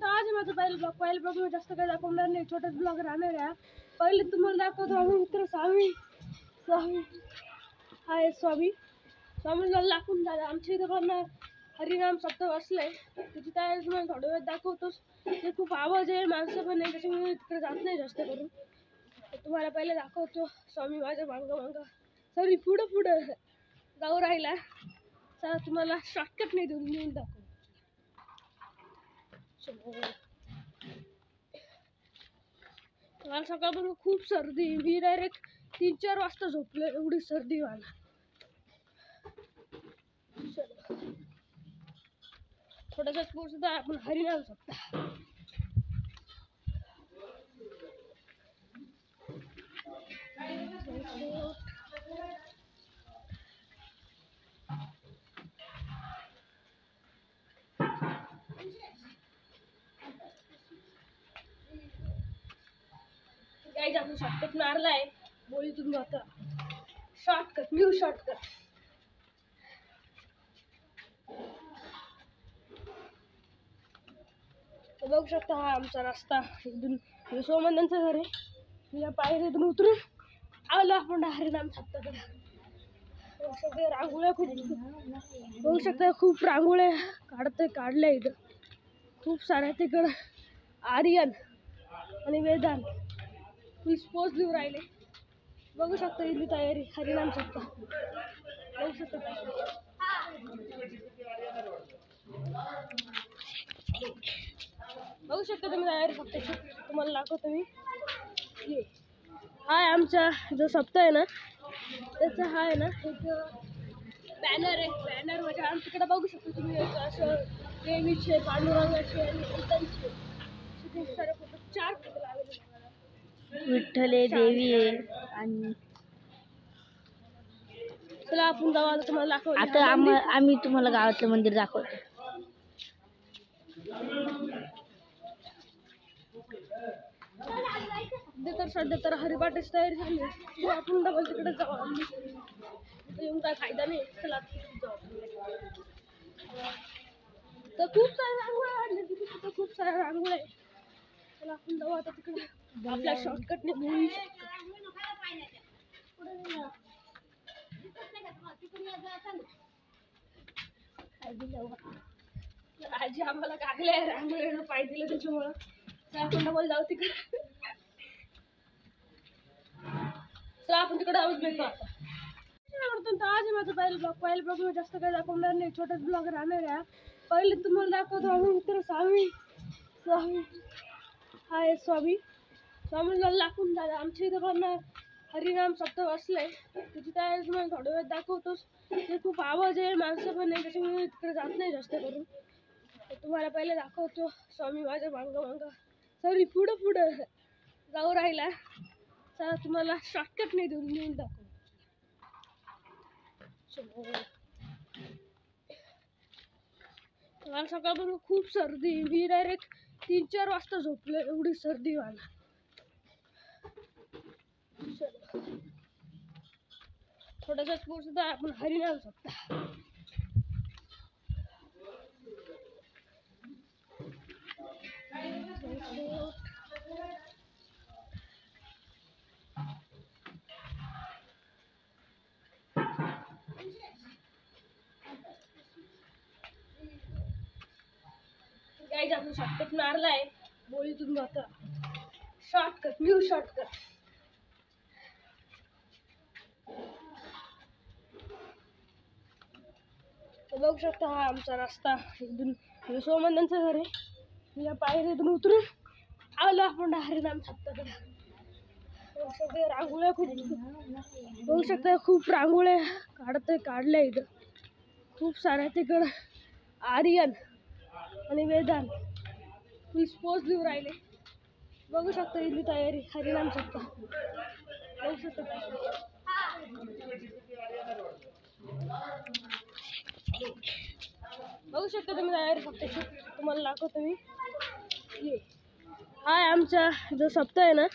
तर आज माझा पहिला ब्लॉग मी जास्त काही दाखवणार नाही, छोटाच ब्लॉग राहणार आहे. पहिले तुम्हाला दाखवतो आम्ही मित्र स्वामी हाय स्वामीला लागून झालं. आमच्या इथं पण हरिनाम सप्ताह बसलाय, त्याची तयारी तुम्हाला थोड्या वेळात दाखवतोच. ते खूप आवाज आहे, माणसं पण नाही, त्याच्यामुळे मी तिकडे जात नाही जास्त करून. तुम्हाला पहिले दाखवतो स्वामी माझ्या मागं सॉरी पुढं जाऊ राहिला. चला तुम्हाला शॉर्टकट नाही देऊन दाखवतो. मला सकाळपासून खूप सर्दी, मी डायरेक्ट 3-4 वाजता झोपले, एवढी सर्दी मला. थोडासा पोहोचता आपण हरिनाम सप्ताह. गाइस आपण शॉर्टकट मारलाय, बोलीतून जाता शॉर्टकट, न्यू शॉर्टकट. बघू शकता हा आमचा रस्ता, एकदम सोमंदांचं घर आहे. या पायरीतून उतरून आलो आपण हरिनाम सप्ताकडे. बघू शकता रांगोळ्या बघू शकता, खूप रांगोळ्या काढल्या इथं खूप साऱ्या. तिकडं आर्यन आणि वेदांत फुल स्पोर्ट्स देऊ राहिले. बघू शकता इथली तयारी हरिनाम सप्ताह. बघू शकता तुम्ही तयारी सप्ताहची, तुम्हाला दाखवतो मी. हा आमचा जो सप्ताह आहे ना, त्याचा हा आहे ना एक बॅनर आहे. बॅनर म्हणजे आमच्याकडे बघू शकता तुम्ही, असं देवीचे, पांडुरंगाचे आणि विठ्ठलचे खूप सारे फोटो, 4 फोटो लावलेले. विठ्ठल आहे, देवी आहे. आणि चला आपण जाऊ, आता तुम्हाला दाखवतो. आता आम्ही तुम्हाला गावातलं मंदिर दाखवतो. सध्या तर हरिपाठाची तयारी झाली, आपण डबल तिकडे जाऊ. येऊन काय फायदा नाही. चला जाऊ. तर खूप साऱ्या रांगोळ्या वाढल्या तिथे, खूप साऱ्या रांगोळ्या आहे. चला आपण जाऊ आता तिकडे, आपल्या शॉर्टकटने बोलू शकतो. आजी आम्हाला कागले रांगोळीनं पाय दिलं, त्याच्यामुळं आपण डबल जाऊ तिकडे. चला आपण तिकडे आऊच भेटतो आता. आज माझा पहिला ब्लॉग मी जास्त काही दाखवणार नाही, छोटाच ब्लॉग राहणार आहे. पहिले तुम्हाला दाखवतो आम्ही मित्र स्वामी हाय स्वामीला लागून झालं. आमच्या इथं पण हरिनाम सप्ताह बसलाय, त्याची तयारी तुम्हाला थोड्या वेळात दाखवतोच. ते खूप आवाज आहे, माणसं पण नाही, त्याच्यामुळे मी तिकडे जात नाही जास्त करून. तुम्हाला पहिले दाखवतो स्वामी माझ्या मागं सॉरी पुढं जाऊ राहिला. चला तुम्हाला शॉर्टकट नाही देऊन दाखवतो. मला सकाळपासून खूप सर्दी, मी डायरेक्ट 3-4 वाजता झोपले, एवढी सर्दी मला. थोडासा पोहोचता आपण हरिनाम सप्ताह. गाइस आपण शॉर्टकट मारलाय, बोलीतून जाता शॉर्टकट, न्यू शॉर्टकट. बघू शकता हा आमचा रस्ता, एकदम सोमंदांचं घर आहे. या पायरीतून उतरून आलो आपण हरिनाम सप्ताकडे. रांगोळ्या बघू शकता, खूप रांगोळ्या काढल्या इथं खूप साऱ्या. तिकडं आर्यन आणि वेदांत फुल स्पोर्ट्स देऊ राहिले. बघू शकता इथली तयारी हरिनाम सप्ताह. बघू शकता तुम्ही तयारी सप्ताहची, तुम्हाला दाखवतो मी. हा आमचा जो सप्ताह आहे ना,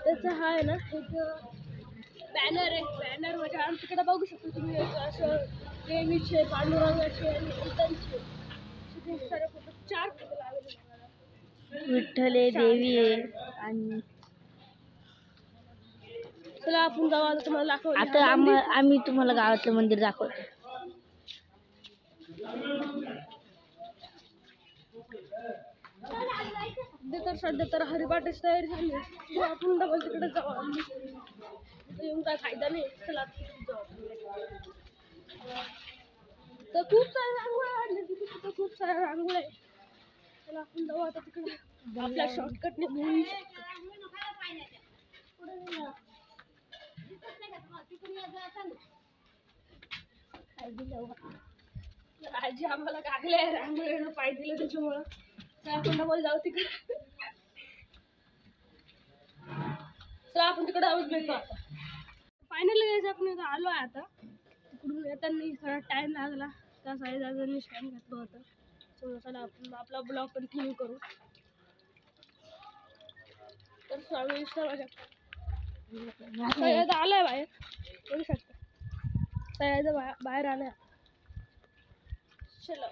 त्याचा हा आहे ना एक बॅनर आहे. बॅनर म्हणजे आमच्याकडे बघू शकता तुम्ही, असं देवीचे, पांडुरंगाचे आणि विठ्ठलचे खूप सारे फोटो, 4 फोटो लावलेले. विठ्ठल आहे, देवी आहे. आणि चला आपण जाऊ आता तुम्हाला दाखवू. आता आम्ही तुम्हाला गावातलं मंदिर दाखवतो. सध्या तर हरिपाठाची तयारी झाली. आपण डबल तिकडे जाऊ. तिथे येऊन काय फायदा नाही. चला तिकडे जाऊ. तर खूप साऱ्या रांगोळ्या आणल्या तिथे, खूप साऱ्या रांगोळ्या आहे. चला आपण जाऊ आता तिकडे. आपल्या शॉर्टकटने मुळी आजी आम्हाला कागले रांगोळीनं पाय दिलं त्याच्यामुळं. तर आपण डबल जाऊ तिकडे. तर आपण तिकडे आऊच भेटतो आता. फायनली गाईज आपण इथं आलो आहे आता. तिकडून येताना थोडा टाइम लागला. त्या साईदानी स्टँड घेतलं होतं. तर चला आपण आपला ब्लॉग कंटिन्यू करू. तर स्वामी विश्वास सह्याद आलाय बाहेर, बघू शकता. सह्याद बाहेर आलाय. चलो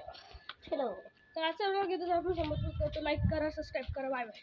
चलो. तर आजचा ब्लॉग इथं आपण समजतो. लाईक करा, सबस्क्राईब करा. Bye bye.